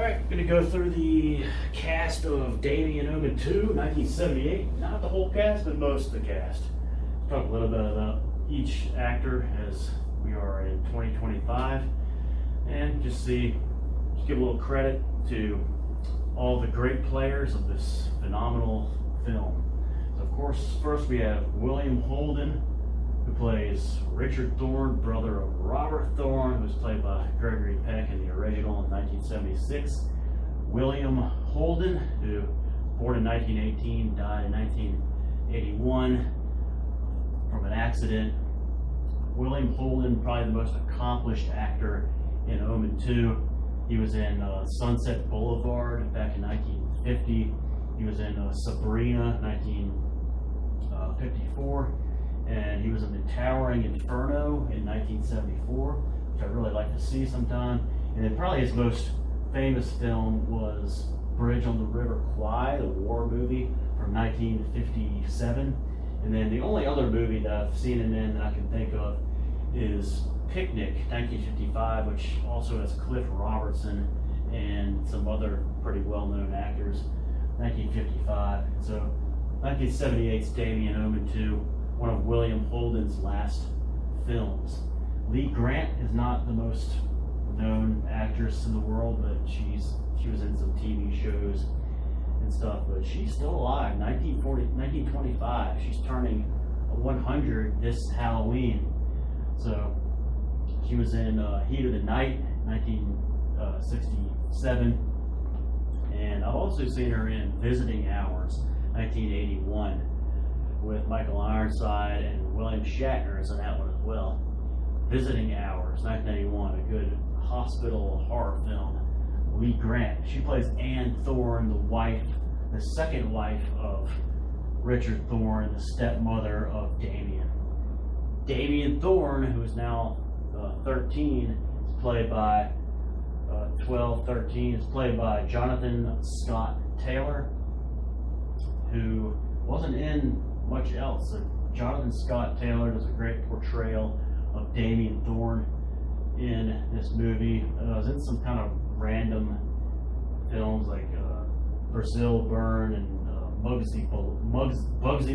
Alright, going to go through the cast of Damien, Omen II, 1978. Not the whole cast, but most of the cast. Talk a little bit about each actor as we are in 2025. And just give a little credit to all the great players of this phenomenal film. So of course, first we have William Holden, who plays Richard Thorne, brother of Robert Thorne, who was played by Gregory Peck in the original in 1976. William Holden, who born in 1918, died in 1981 from an accident. William Holden, probably the most accomplished actor in Omen II. He was in Sunset Boulevard back in 1950. He was in Sabrina, 1954. And he was in The Towering Inferno in 1974, which I'd really like to see sometime. And then probably his most famous film was Bridge on the River Kwai, the war movie from 1957. And then the only other movie that I've seen him in that I can think of is Picnic, 1955, which also has Cliff Robertson and some other pretty well-known actors, 1955. So 1978's Damien, Omen II, one of William Holden's last films. Lee Grant is not the most known actress in the world, but she was in some TV shows and stuff, but she's still alive. 1925. She's turning 100 this Halloween. So she was in Heat of the Night, 1967, and I've also seen her in Visiting Hours, 1981. With Michael Ironside and William Shatner is in that one as well. Visiting Hours, 1991, a good hospital horror film. Lee Grant, she plays Anne Thorne, the second wife of Richard Thorne, the stepmother of Damien. Damien Thorne, who is now 13, is played by 13, is played by Jonathan Scott Taylor, who wasn't in much else. So Jonathan Scott Taylor does a great portrayal of Damien Thorne in this movie. I was in some kind of random films like Brazil Burn and Bugsy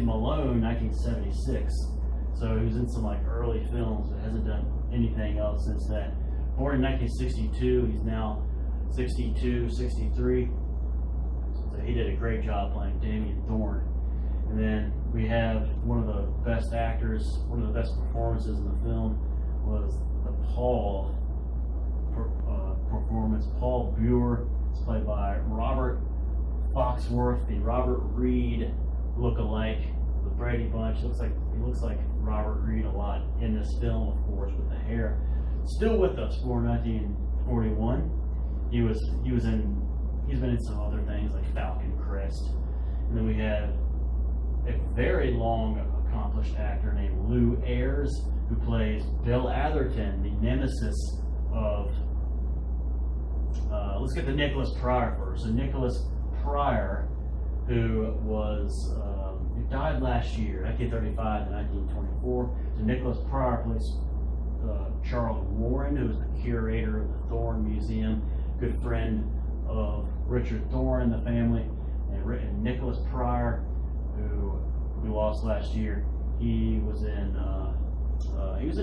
Malone, 1976. So he was in some like early films, but hasn't done anything else since that. Born in 1962, he's now 62, 63. So he did a great job playing Damien Thorne. And then we have one of the best actors, one of the best performances in the film was the Paul performance. Paul Buer is played by Robert Foxworth, the Robert Reed look-alike, the Brady Bunch. He looks like Robert Reed a lot in this film, of course, with the hair. Still with us for 1941. He's been in some other things like Falcon Crest. And then we have a very long accomplished actor named Lou Ayres, who plays Bill Atherton, the nemesis of let's get to Nicholas Pryor first. So Nicholas Pryor, who died last year, 1935 to 1924. So Nicholas Pryor plays Charles Warren, who is the curator of the Thorne Museum, good friend of Richard Thorne and the family, and Nicholas Pryor, who we lost last year. He was in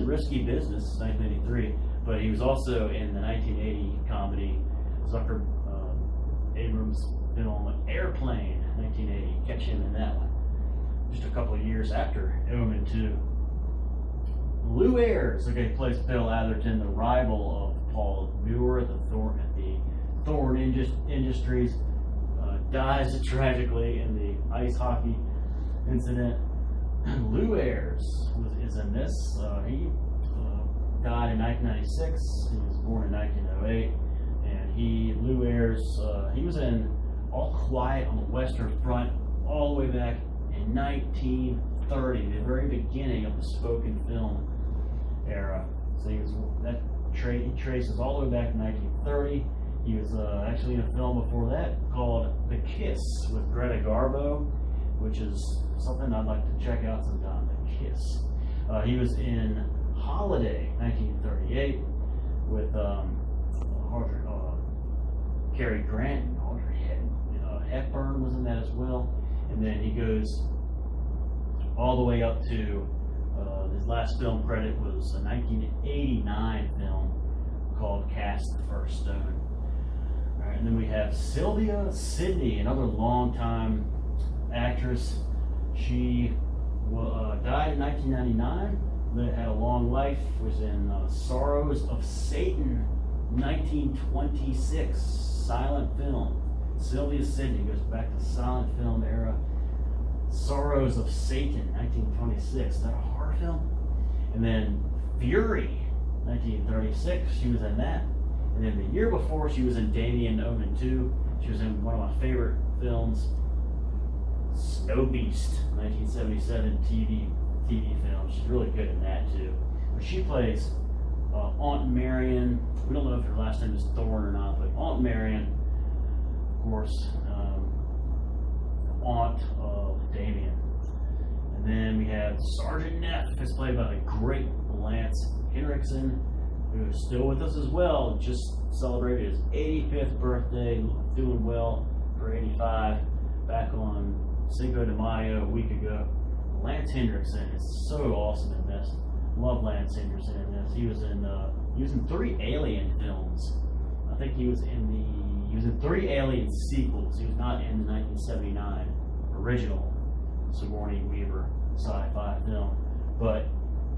Risky Business, 1983, but he was also in the 1980 comedy Zucker Abrams film Airplane, 1980. Catch him in that one. Just a couple of years after Omen II. Lou Ayres, plays Bill Atherton, the rival of Paul Buer at the Thorne Industries. Dies tragically in the ice hockey incident. Lou Ayres is in this. He died in 1996. He was born in 1908, and Lou Ayres, he was in All Quiet on the Western Front all the way back in 1930, the very beginning of the spoken film era. So he traces all the way back to 1930. He was actually in a film before that called The Kiss with Greta Garbo, which is something I'd like to check out sometime, The Kiss. He was in Holiday, 1938, with Cary Grant and Audrey Hepburn was in that as well. And then he goes all the way up to his last film credit was a 1989 film called Cast the First Stone. All right, and then we have Sylvia Sidney, another longtime actress. She died in 1999, had a long life, was in Sorrows of Satan, 1926, silent film. Sylvia Sidney goes back to silent film era. Sorrows of Satan, 1926. Is that a horror film? And then Fury, 1936. She was in that. And then the year before, she was in Damien, Omen II. She was in one of my favorite films, Snow Beast, 1977 TV film. She's really good in that too. But she plays Aunt Marion. We don't know if her last name is Thorne or not, but Aunt Marion, of course, aunt of Damien. And then we have Sergeant Neff, is played by the great Lance Henriksen, who is still with us as well. Just celebrated his 85th birthday, doing well for 85, back on Cinco de Mayo a week ago. Lance Henriksen is so awesome in this. Love Lance Henriksen in this. He was in 3 Alien films. I think he was in 3 Alien sequels. He was not in the 1979 original Sigourney Weaver sci-fi film, but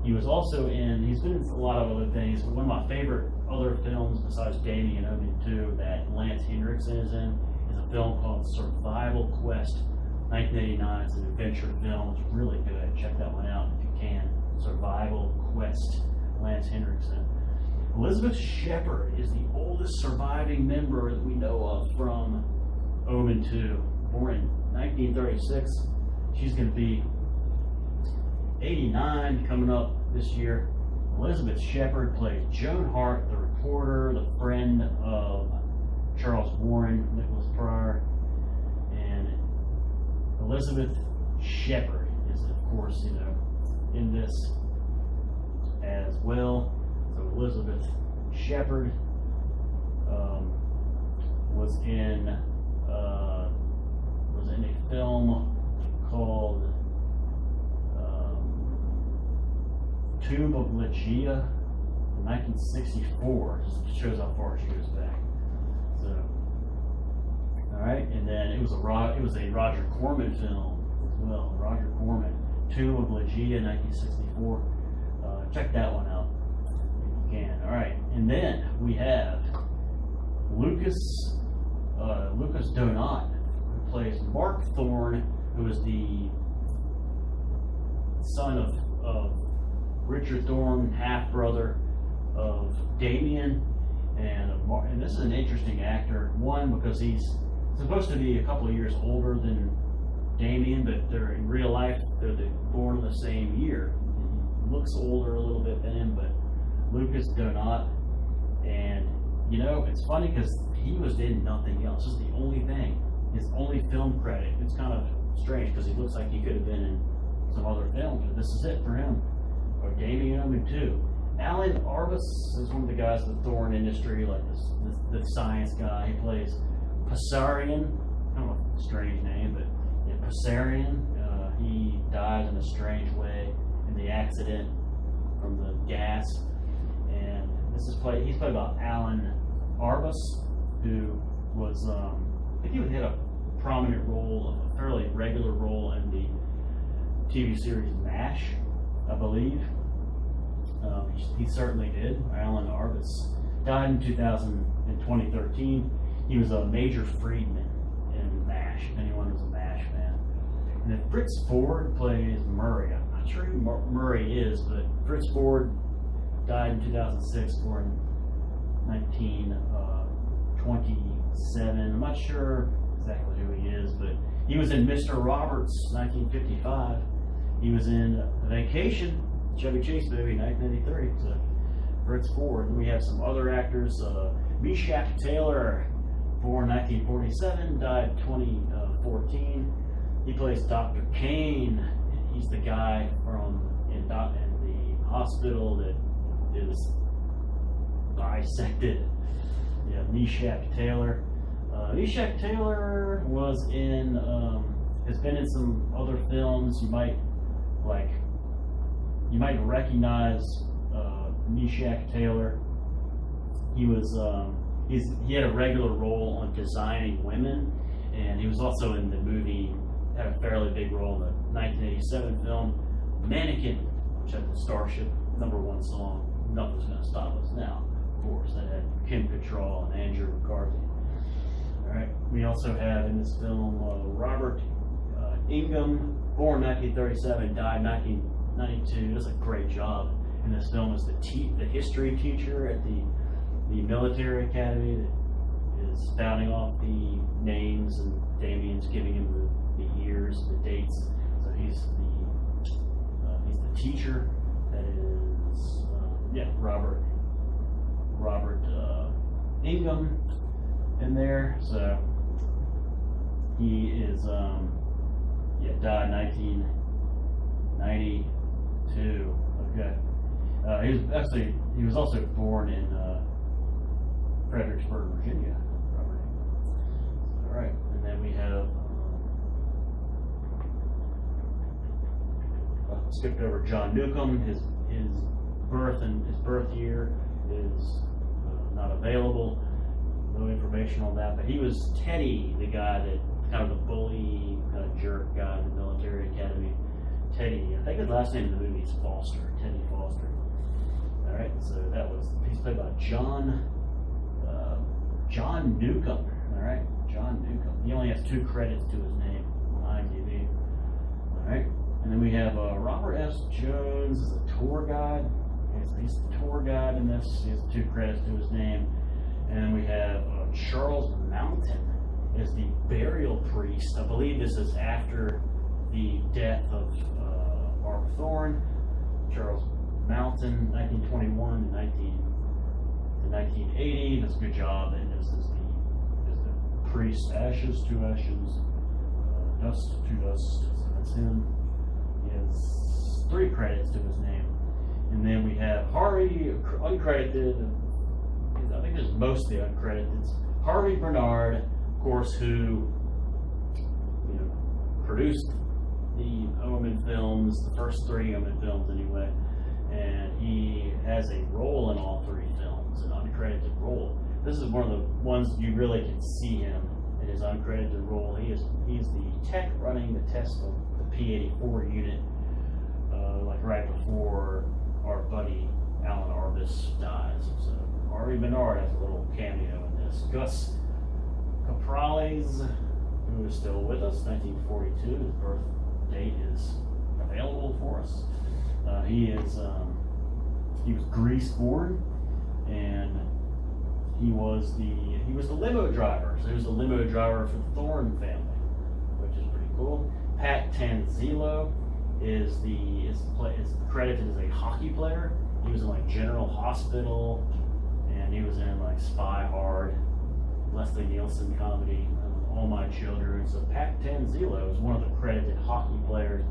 he was also he's been in a lot of other things, but one of my favorite other films besides Damien and Omen II that Lance Henriksen is in is a film called Survival Quest, 1989. It's an adventure film. It's really good. Check that one out if you can. Survival Quest, Lance Henriksen. Elizabeth Shepard is the oldest surviving member that we know of from Omen II. Born in 1936. She's going to be 89 coming up this year. Elizabeth Shepard plays Joan Hart, the reporter, the friend of Charles Warren, Nicholas Pryor. And Elizabeth Shepard is, of course, in this as well. So Elizabeth Shepard was in a film called Tomb of Ligeia, 1964. Just shows how far she goes back. So, all right, and then it was a Roger Corman film as well. Roger Corman, Tomb of Ligeia, 1964. Check that one out if you can. All right, and then we have Lucas Donat, who plays Mark Thorne, who is the son of Richard Thorne, half brother of Damien, and this is an interesting actor. One, because he's supposed to be a couple of years older than Damien, but they're in real life they're born in the same year. He looks older a little bit than him, but Lucas Donat, and it's funny because he was in nothing else. This is the only thing, his only film credit. It's kind of strange because he looks like he could have been in some other films, but this is it for him. Or Damien Omen II. Alan Arbus is one of the guys in the Thorne industry, like the science guy. He plays Passarian. I don't know if it's a strange name, but yeah, Passarian. He dies in a strange way in the accident from the gas. And he's played by Alan Arbus, who was I think he had a prominent role, a fairly regular role in the TV series MASH, I believe. He certainly did. Alan Arbus died in 2013. He was a Major Friedman in MASH, if anyone was a MASH fan. And then Fritz Ford plays Murray. I'm not sure who Murray is, but Fritz Ford died in 2006, born in 1927. I'm not sure exactly who he is, but he was in Mr. Roberts, 1955. He was in Vacation, Chevy Chase movie, 1993. So Fritz Ford. And we have some other actors. Meshach Taylor, born 1947, died 2014. He plays Dr. Kane. He's the guy in the hospital that is bisected. Yeah, Meshach Taylor. Meshach Taylor was in, has been in some other films. You might recognize Meshach Taylor. He was, he had a regular role on Designing Women, and he was also in the movie, had a fairly big role in the 1987 film Mannequin, which had the Starship #1 song, Nothing's Gonna Stop Us Now, of course. That had Kim Cattrall and Andrew McCarthy. Alright, we also have in this film Robert Ingham, born 1937, died 1992. Does a great job in this film as the history teacher at the military academy that is spouting off the names, and Damien's giving him the years, the dates. So he's the teacher. That is Robert Ingham in there. So he is died 1992. Okay. He was also born in Fredericksburg, Virginia. Robert Ingham. All right, and then we have skipped over John Newcomb. His birth year is not available. No information on that. But he was Teddy, the guy that kind of the bully, kind of jerk guy in the military academy. Teddy, I think his last name in the movie is Foster. Teddy Foster. All right, so he's played by John Newcomb. All right, John Newcomb. He only has 2 credits to his name on IMDb. All right. And then we have Robert S. Jones as a tour guide. Okay, so he's the tour guide in this. He has 2 credits to his name. And then we have Charles Mountain as the burial priest. I believe this is after the death of Mark Thorne. Charles Mountain, 1921 to 1980. Does a good job. And this is the priest, ashes to ashes, dust to dust. So that's him. He has 3 credits to his name. And then we have Harvey, uncredited, I think there's mostly uncredited. It's Harvey Bernard, of course, who produced the Omen films, the first 3 Omen films anyway. And he has a role in all 3 films, an uncredited role. This is one of the ones you really can see him in his uncredited role. He's the tech running the test of the P-84 unit, right before our buddy Alan Arbus dies. So Harvey Bernard has a little cameo in this. Gus Caprales, who is still with us, 1942. His birth date is available for us. He was Greece born, and he was the limo driver. So he was the limo driver for the Thorne family, which is pretty cool. Pat Tanzilo is credited as a hockey player. He was in General Hospital, and he was in Spy Hard, Leslie Nielsen comedy, All My Children. So Pat Tanzilo is one of the credited hockey players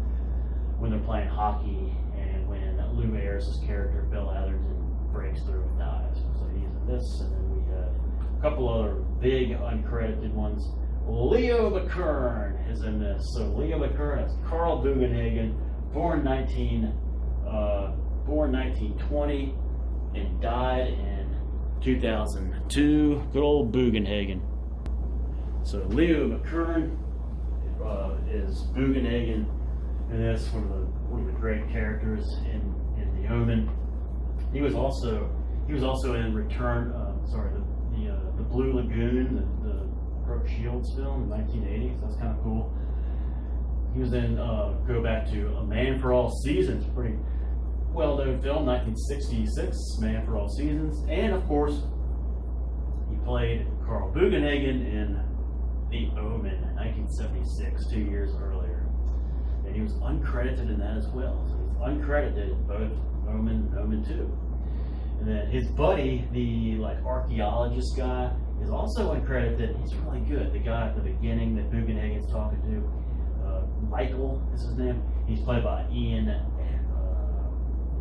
when they're playing hockey, and when Lou Ayres' character Bill Atherton breaks through and dies. So he's in this, and then we have a couple other big uncredited ones. Leo McKern is in this. So Leo McKern is Carl Bugenhagen, born 1920 and died in 2002. Good old Bugenhagen. So Leo McKern is Bugenhagen, and that's one of the great characters in the Omen. He was also in Return. The Blue Lagoon, the Brooke Shields film in 1980. So that's kind of cool. He was in go back to A Man for All Seasons, pretty well-known film, 1966, Man for All Seasons, and of course he played Carl Bugenhagen in The Omen, 1976, 2 years earlier, and he was uncredited in that as well. So he's uncredited in both Omen and Omen II. And then his buddy, the archaeologist guy, is also uncredited. He's really good. The guy at the beginning that Bugenhagen's talking to, Michael is his name. He's played by Ian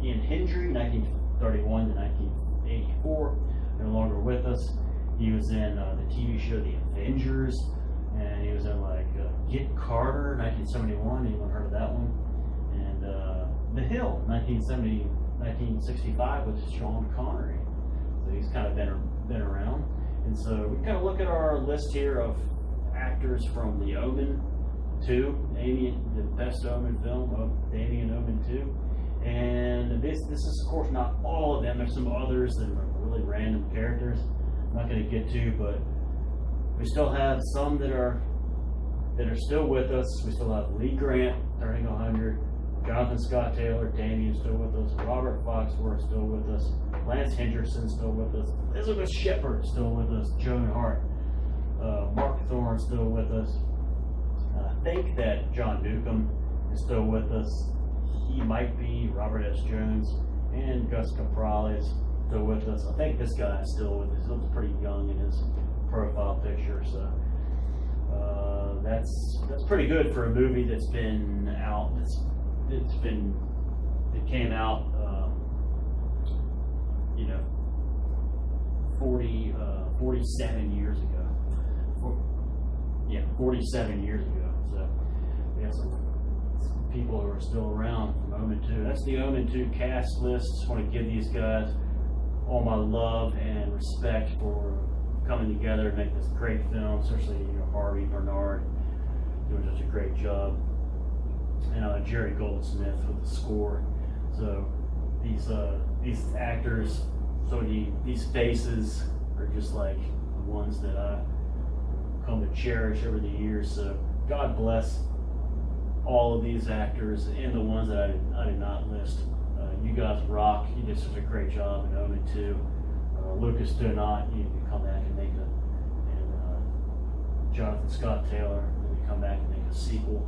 Hendry, 1931 to 1984. No longer with us. He was in the TV show The Avengers, and he was in like Get Carter, 1971. Anyone heard of that one? And The Hill, 1965 with Sean Connery. So he's kind of been around. And so we kind of look at our list here of actors from the Omen II, Damien, the best Omen film of Damien Omen II. And this is of course not all of them. There's some others that are really random characters I'm not going to get to, but we still have some that are still with us. We still have Lee Grant turning 100, Jonathan Scott Taylor, Damien still with us, Robert Foxworth still with us, Lance Henderson still with us, Elizabeth Shepard still with us, Joan Hart, Mark Thorne still with us. I think that John Newcomb is still with us. He might be. Robert S. Jones and Gus Caprale is still with us. I think this guy is still with us. He looks pretty young in his profile picture, so that's pretty good for a movie that's been out. It came out, 47 years ago. 47 years ago. So we have some people who are still around from Omen II. That's the Omen II cast list. Just want to give these guys all my love and respect for coming together to make this great film, especially Harvey Bernard doing such a great job, and Jerry Goldsmith with the score. So these actors, these faces are just like the ones that I come to cherish over the years. So God bless all of these actors and the ones that I did not list. You guys rock. You did such a great job in Omen II. Lucas Donat, you can come back and Jonathan Scott Taylor, then you come back and make a sequel.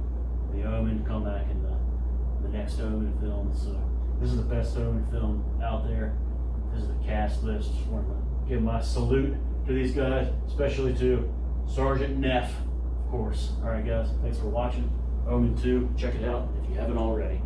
The Omen, come back in the next Omen film. So this is the best Omen film out there. This is the cast list. Just want to give my salute to these guys, especially to Sergeant Neff, of course. All right, guys, thanks for watching Omen II. Check it out if you haven't already.